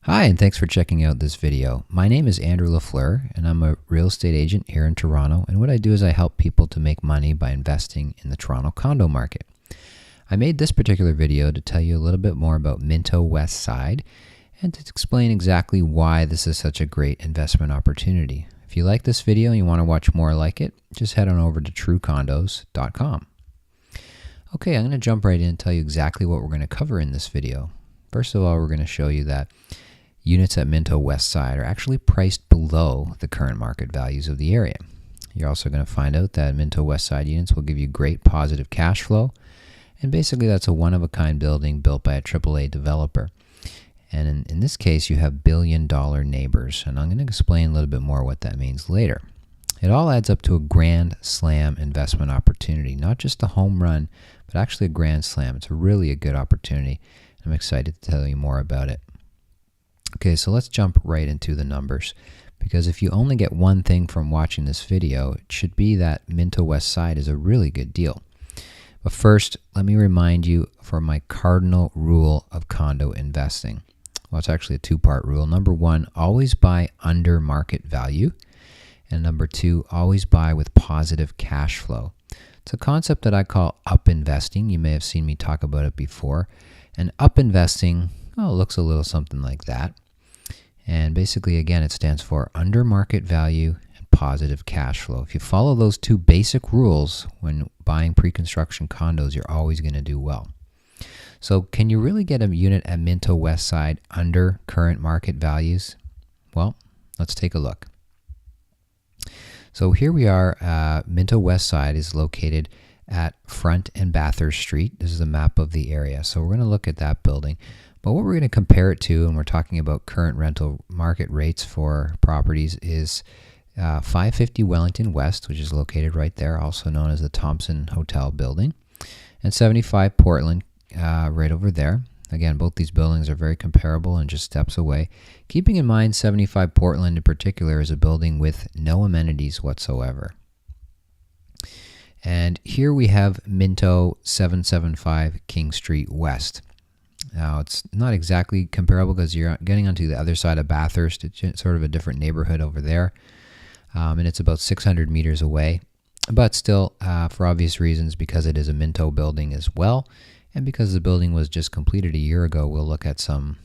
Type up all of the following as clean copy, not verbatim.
Hi, and thanks for checking out this video. My name is Andrew Fleur, and I'm a real estate agent here in Toronto. And what I do is I help people to make money by investing in the Toronto condo market. I made this particular video to tell you a little bit more about Minto West Side and to explain exactly why this is such a great investment opportunity. If you like this video and you want to watch more like it, just head on over to truecondos.com. Okay, I'm going to jump right in and tell you exactly what we're going to cover in this video. First of all, we're going to show you that units at Minto West Side are actually priced below the current market values of the area. You're also going to find out that Minto West Side units will give you great positive cash flow, and basically that's a one-of-a-kind building built by a AAA developer. And in this case, you have billion-dollar neighbors, and I'm going to explain a little bit more what that means later. It all adds up to a grand slam investment opportunity, not just a home run, but actually a grand slam. It's really a good opportunity. I'm excited to tell you more about it. Okay, so let's jump right into the numbers, because if you only get one thing from watching this video, it should be that Minto West Side is a really good deal. But first, let me remind you for my cardinal rule of condo investing. Well, it's actually a two-part rule. Number one, always buy under market value. And number two, always buy with positive cash flow. It's a concept that I call up investing. You may have seen me talk about it before. And up investing, looks a little something like that. And basically, again, it stands for under market value and positive cash flow. If you follow those two basic rules when buying pre-construction condos, you're always going to do well. So can you really get a unit at Minto West Side under current market values? Well, let's take a look. So here we are. Minto West Side is located at Front and Bathurst Street. This is a map of the area. So we're going to look at that building. But what we're going to compare it to, and we're talking about current rental market rates for properties, is 550 Wellington West, which is located right there, also known as the Thompson Hotel building, and 75 Portland, right over there. Again, both these buildings are very comparable and just steps away. Keeping in mind 75 Portland in particular is a building with no amenities whatsoever. And here we have Minto 775 King Street West. Now, it's not exactly comparable because you're getting onto the other side of Bathurst. It's sort of a different neighborhood over there. And it's about 600 meters away. But still, for obvious reasons, because it is a Minto building as well, and because the building was just completed a year ago, we'll look at some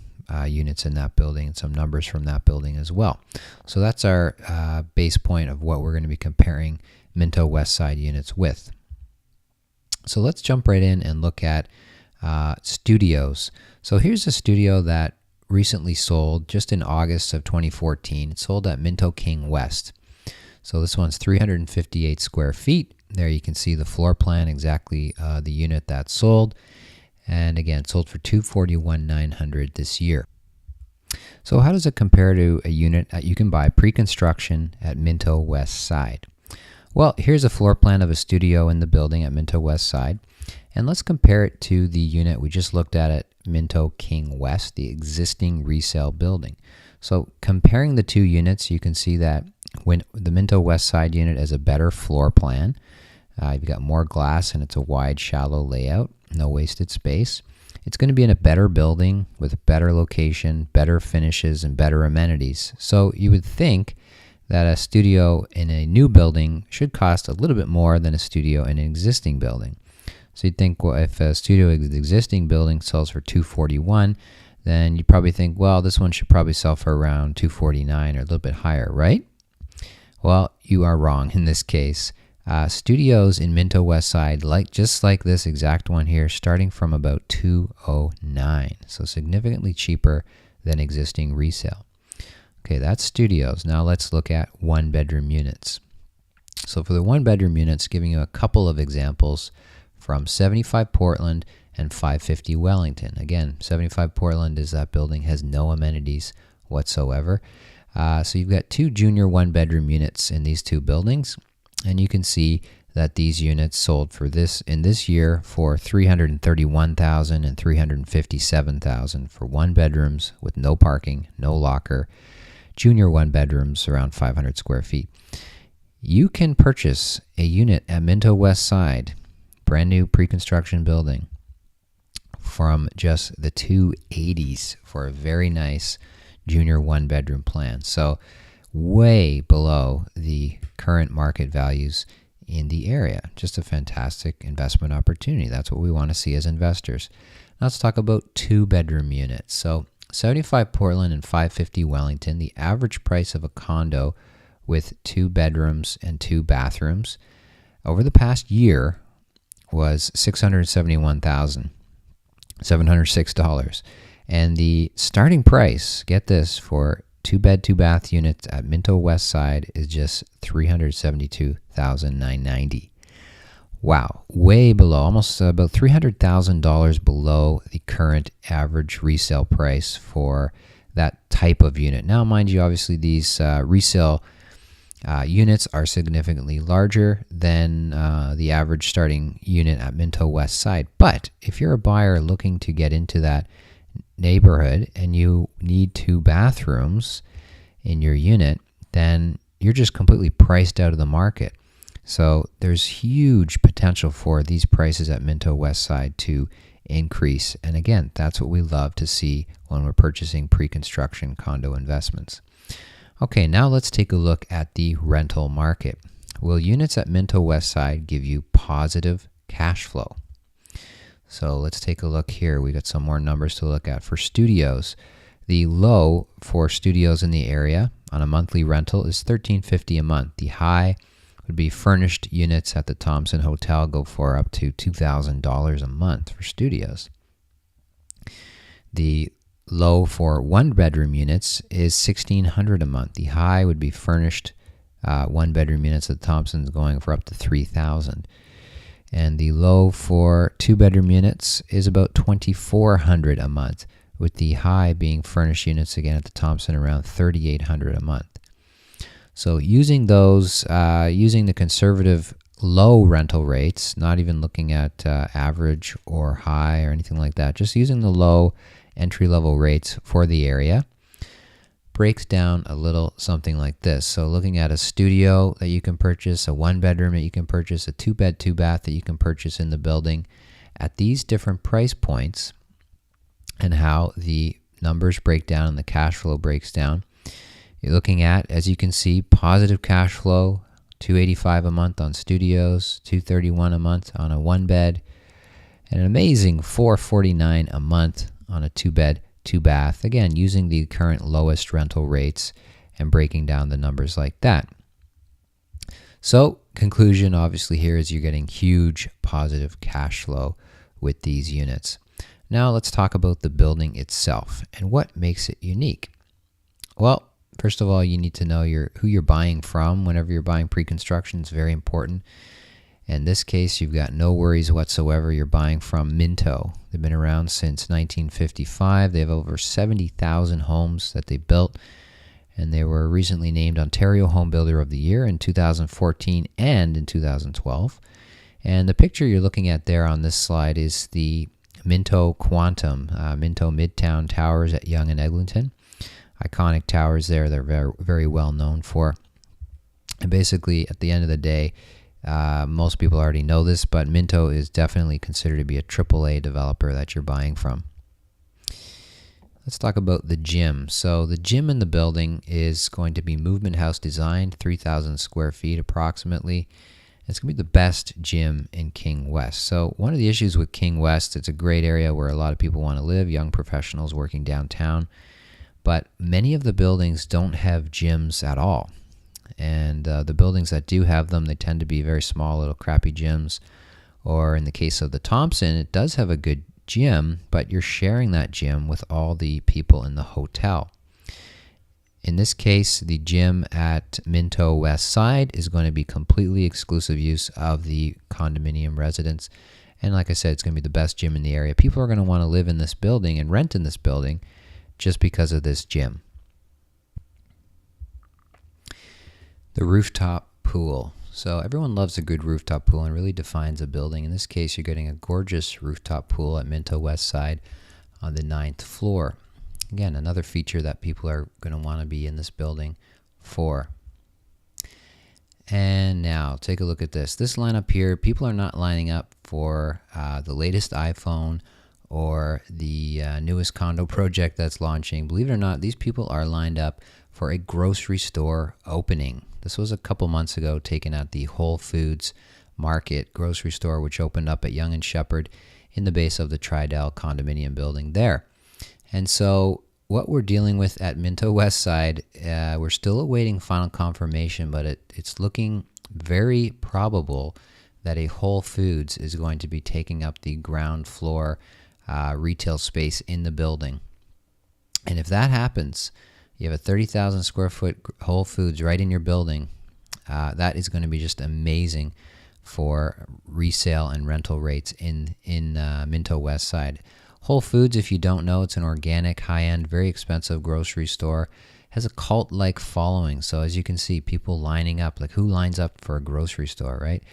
units in that building and some numbers from that building as well. So that's our base point of what we're going to be comparing Minto West Side units with. So let's jump right in and look at studios. So here's a studio that recently sold just in August of 2014. It sold at Minto King West. So this one's 358 square feet. There you can see the floor plan, exactly the unit that sold. And again, it sold for $241,900 this year. So how does it compare to a unit that you can buy pre-construction at Minto West Side? Well, here's a floor plan of a studio in the building at Minto West Side. And let's compare it to the unit we just looked at Minto King West, the existing resale building. So comparing the two units, you can see that when the Minto West Side unit has a better floor plan, you've got more glass and it's a wide, shallow layout, no wasted space. It's going to be in a better building with better location, better finishes, and better amenities. So you would think that a studio in a new building should cost a little bit more than a studio in an existing building. So you'd think, well, if a studio in the existing building sells for $241, then you probably think, well, this one should probably sell for around $249 or a little bit higher, right? Well, you are wrong in this case. Studios in Minto West Side, just like this exact one here, starting from about $209, so significantly cheaper than existing resale. Okay, that's studios. Now let's look at one-bedroom units. So for the one-bedroom units, giving you a couple of examples from 75 Portland and 550 Wellington. Again, 75 Portland is that building has no amenities whatsoever. So you've got two junior one-bedroom units in these two buildings, and you can see that these units sold for in this year for $331,000 and $357,000 for one bedrooms with no parking, no locker, junior one bedrooms around 500 square feet. You can purchase a unit at Minto West Side, brand new pre-construction building, from just the 280s for a very nice junior one-bedroom plan. So way below the current market values in the area. Just a fantastic investment opportunity. That's what we want to see as investors. Now let's talk about two-bedroom units. So 75 Portland and 550 Wellington, the average price of a condo with 2 bedrooms and 2 bathrooms over the past year was $671,706. And the starting price, get this, for 2-bed, 2-bath units at Minto West Side is just $372,990. Wow, way below, almost about $300,000 below the current average resale price for that type of unit. Now, mind you, obviously these resale units are significantly larger than the average starting unit at Minto West Side. But if you're a buyer looking to get into that neighborhood and you need 2 bathrooms in your unit, then you're just completely priced out of the market. So there's huge potential for these prices at Minto West Side to increase. And again, that's what we love to see when we're purchasing pre-construction condo investments. Okay, now let's take a look at the rental market. Will units at Minto West Side give you positive cash flow? So let's take a look here. We got some more numbers to look at. For studios, the low for studios in the area on a monthly rental is $1,350 a month. The high would be furnished units at the Thompson Hotel, go for up to $2,000 a month for studios. The low for 1-bedroom units is $1,600 a month. The high would be furnished 1-bedroom units at Thompson's, going for up to $3,000. And the low for 2-bedroom units is about $2,400 a month, with the high being furnished units again at the Thompson around $3,800 a month. So using those, using the conservative low rental rates, not even looking at average or high or anything like that, just using the low entry-level rates for the area, breaks down a little something like this. So looking at a studio that you can purchase, a 1-bedroom that you can purchase, a 2-bed, 2-bath that you can purchase in the building at these different price points, and how the numbers break down and the cash flow breaks down. You're looking at, as you can see, positive cash flow, $285 a month on studios, $231 a month on a 1-bed, and an amazing $449 a month on a 2-bed, 2-bath. Again, using the current lowest rental rates and breaking down the numbers like that. So, conclusion obviously here is you're getting huge positive cash flow with these units. Now let's talk about the building itself and what makes it unique. Well, first of all, you need to know who you're buying from. Whenever you're buying pre-construction, it's very important. In this case, you've got no worries whatsoever. You're buying from Minto. They've been around since 1955. They have over 70,000 homes that they built, and they were recently named Ontario Home Builder of the Year in 2014 and in 2012. And the picture you're looking at there on this slide is the Minto Quantum, Minto Midtown Towers at Yonge and Eglinton. Iconic towers there. They're very, very well known for. And basically, at the end of the day, most people already know this, but Minto is definitely considered to be a AAA developer that you're buying from. Let's talk about the gym. So the gym in the building is going to be movement house designed, 3,000 square feet approximately. It's going to be the best gym in King West. So one of the issues with King West, it's a great area where a lot of people want to live, young professionals working downtown, but many of the buildings don't have gyms at all. And the buildings that do have them, they tend to be very small, little crappy gyms. Or in the case of the Thompson, it does have a good gym, but you're sharing that gym with all the people in the hotel. In this case, the gym at Minto West Side is going to be completely exclusive use of the condominium residents. And like I said, it's going to be the best gym in the area. People are going to want to live in this building and rent in this building just because of this gym. The rooftop pool. So everyone loves a good rooftop pool and really defines a building. In this case, you're getting a gorgeous rooftop pool at Minto West Side on the 9th floor. Again, another feature that people are going to want to be in this building for. And now, take a look at this. This lineup here, people are not lining up for the latest iPhone or the newest condo project that's launching. Believe it or not, these people are lined up for a grocery store opening. This was a couple months ago, taken at the Whole Foods Market grocery store, which opened up at Yonge and Sheppard in the base of the Tridel condominium building there. And so what we're dealing with at Minto West Side, we're still awaiting final confirmation, but it's looking very probable that a Whole Foods is going to be taking up the ground floor retail space in the building. And if that happens, you have a 30,000 square foot Whole Foods right in your building. That is going to be just amazing for resale and rental rates in Minto West Side. Whole Foods, if you don't know, it's an organic, high-end, very expensive grocery store. Has a cult-like following. So as you can see, people lining up. Like, who lines up for a grocery store, right?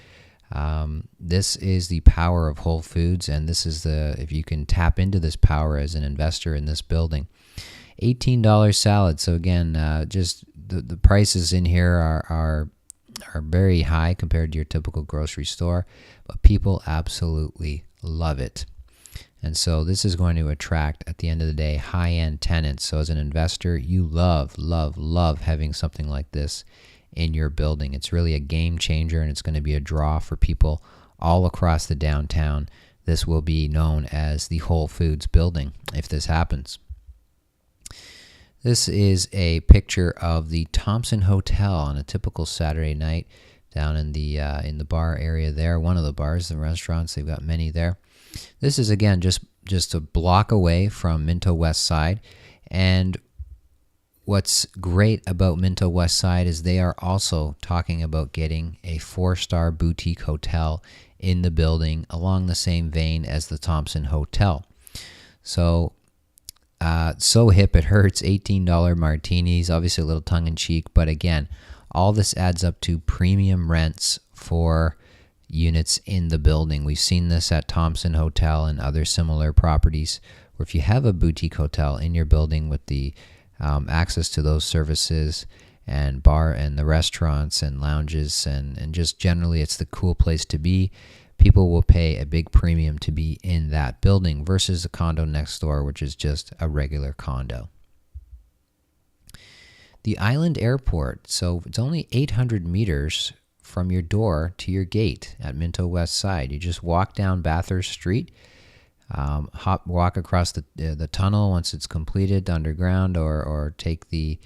This is the power of Whole Foods, and this is if you can tap into this power as an investor in this building. $18 salad. So again, just the prices in here are very high compared to your typical grocery store, but people absolutely love it. And so this is going to attract, at the end of the day, high-end tenants. So as an investor, you love having something like this in your building. It's really a game changer, and it's going to be a draw for people all across the downtown. This will be known as the Whole Foods building if this happens. This is a picture of the Thompson Hotel on a typical Saturday night down in the bar area there. One of the bars, the restaurants, they've got many there. This is, again, just a block away from Minto West Side. And what's great about Minto West Side is they are also talking about getting a 4-star boutique hotel in the building along the same vein as the Thompson Hotel. So hip it hurts, $18 martinis, obviously a little tongue-in-cheek, but again, all this adds up to premium rents for units in the building. We've seen this at Thompson Hotel and other similar properties, where if you have a boutique hotel in your building with the access to those services and bar and the restaurants and lounges and just generally it's the cool place to be, people will pay a big premium to be in that building versus a condo next door, which is just a regular condo. The Island Airport, so it's only 800 meters from your door to your gate at Minto West Side. You just walk down Bathurst Street, walk across the tunnel once it's completed underground, or take the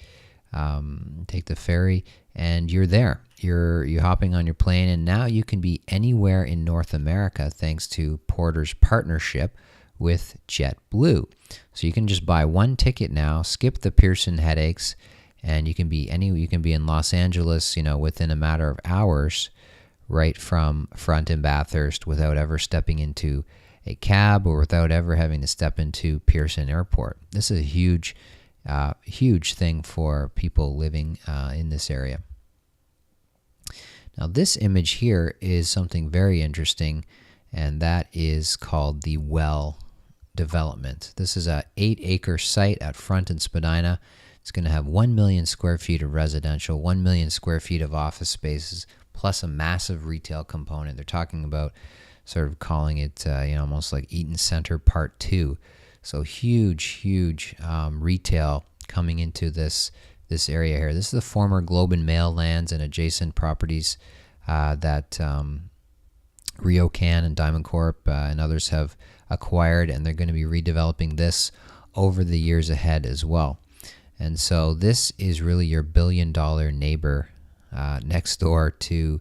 ferry, and you're there. You're hopping on your plane, and now you can be anywhere in North America thanks to Porter's partnership with JetBlue. So you can just buy one ticket now, skip the Pearson headaches, and you can be in Los Angeles, within a matter of hours, right from Front and Bathurst, without ever stepping into a cab or without ever having to step into Pearson Airport. This is a huge thing for people living in this area. Now, this image here is something very interesting, and that is called the Well development. This is a 8-acre site at Front and Spadina. It's going to have 1 million square feet of residential, 1 million square feet of office spaces, plus a massive retail component. They're talking about sort of calling it, almost like Eaton Center Part 2. So huge retail coming into this area here. This is the former Globe and Mail lands and adjacent properties that RioCan and Diamond Corp and others have acquired, and they're going to be redeveloping this over the years ahead as well. And so this is really your billion-dollar neighbor next door to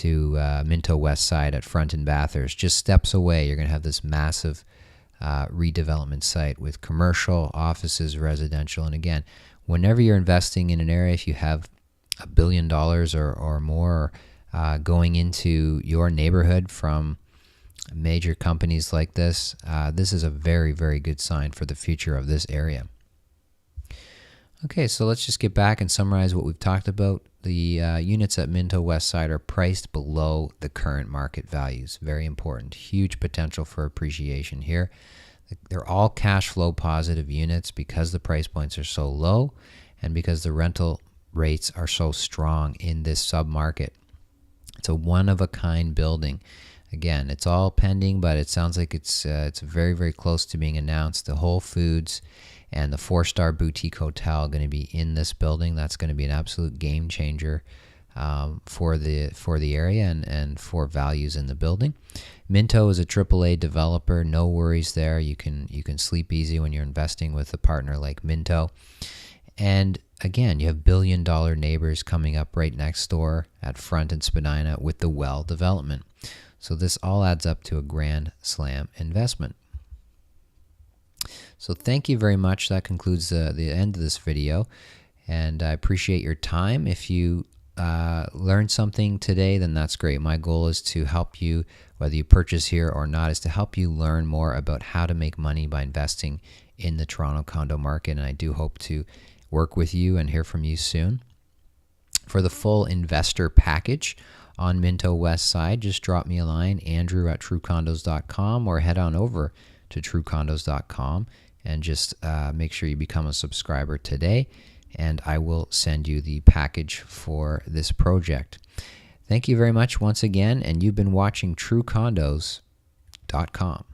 Minto West Side at Front and Bathurst. Just steps away, you're going to have this massive redevelopment site with commercial, offices, residential. And again, whenever you're investing in an area, if you have $1 billion or more going into your neighborhood from major companies like this, this is a very, very good sign for the future of this area. Okay, so let's just get back and summarize what we've talked about. The units at Minto West Side are priced below the current market values. Very important. Huge potential for appreciation here. They're all cash flow positive units because the price points are so low and because the rental rates are so strong in this sub-market. It's a one-of-a-kind building. Again, it's all pending, but it sounds like it's very, very close to being announced. The Whole Foods and the 4-star boutique hotel going to be in this building. That's going to be an absolute game changer for the area and for values in the building. Minto is a AAA developer. No worries there. You can sleep easy when you're investing with a partner like Minto. And again, you have billion-dollar neighbors coming up right next door at Front and Spadina with the Well development. So this all adds up to a grand slam investment. So thank you very much. That concludes the end of this video, and I appreciate your time. If you learned something today, then that's great. My goal is to help you, whether you purchase here or not, is to help you learn more about how to make money by investing in the Toronto condo market, and I do hope to work with you and hear from you soon. For the full investor package on Minto West Side, just drop me a line, andrew@truecondos.com, or head on over to truecondos.com and just make sure you become a subscriber today, and I will send you the package for this project. Thank you very much once again, and you've been watching truecondos.com.